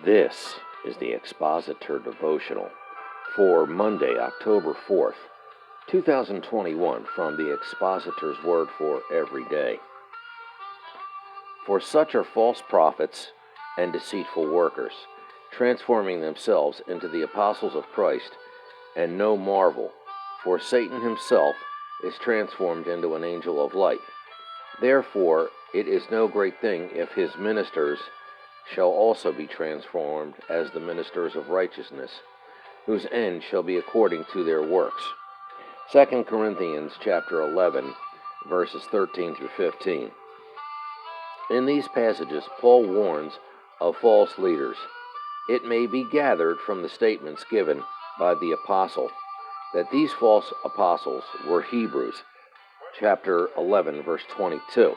This is the Expositor Devotional for Monday, October 4th, 2021, from the Expositor's Word for Every Day. For such are false prophets and deceitful workers, transforming themselves into the apostles of Christ, and no marvel, for Satan himself is transformed into an angel of light. Therefore it is no great thing if his ministers shall also be transformed as the ministers of righteousness, whose end shall be according to their works. 2 Corinthians chapter 11, verses 13 through 15. In these passages, Paul warns of false leaders. It may be gathered from the statements given by the apostle that these false apostles were Hebrews, chapter 11, verse 22,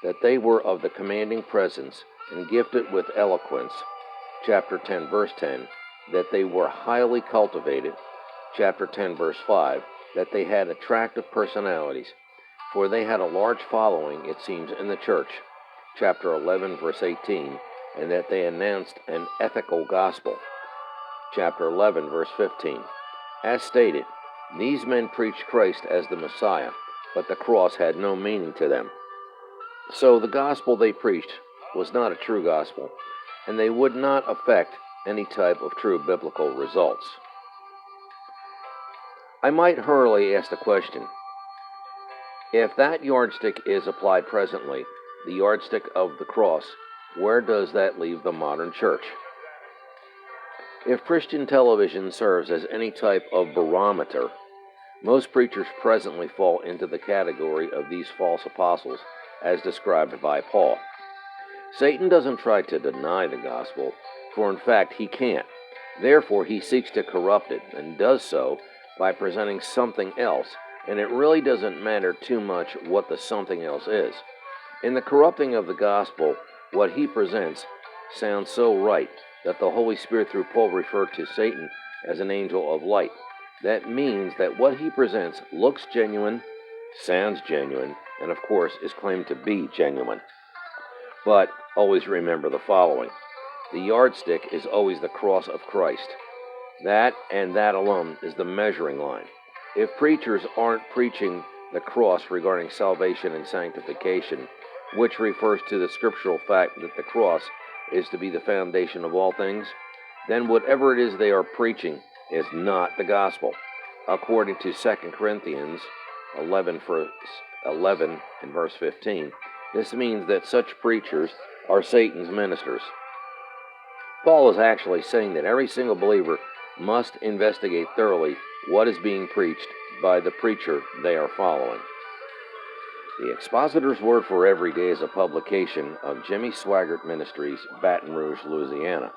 that they were of the commanding presence and gifted with eloquence, chapter 10, verse 10, that they were highly cultivated, chapter 10, verse 5, that they had attractive personalities, for they had a large following, it seems, in the church, chapter 11, verse 18, and that they announced an ethical gospel, chapter 11, verse 15. As stated, these men preached Christ as the Messiah, but the cross had no meaning to them. So the gospel they preached was not a true gospel, and they would not affect any type of true biblical results. I might hurriedly ask the question, if that yardstick is applied presently, the yardstick of the cross, where does that leave the modern church? If Christian television serves as any type of barometer, most preachers presently fall into the category of these false apostles as described by Paul. Satan doesn't try to deny the gospel, for in fact he can't. Therefore he seeks to corrupt it, and does so by presenting something else, and it really doesn't matter too much what the something else is. In the corrupting of the gospel, what he presents sounds so right that the Holy Spirit through Paul referred to Satan as an angel of light. That means that what he presents looks genuine, sounds genuine, and of course is claimed to be genuine. But always remember the following. The yardstick is always the cross of Christ. That and that alone is the measuring line. If preachers aren't preaching the cross regarding salvation and sanctification, which refers to the scriptural fact that the cross is to be the foundation of all things, then whatever it is they are preaching is not the gospel. According to 2 Corinthians 11 and verse 15, this means that such preachers are Satan's ministers. Paul is actually saying that every single believer must investigate thoroughly what is being preached by the preacher they are following. The Expositor's Word for Every Day is a publication of Jimmy Swaggart Ministries, Baton Rouge, Louisiana.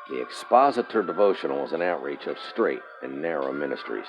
The Expositor Devotional is an outreach of Straight and Narrow Ministries.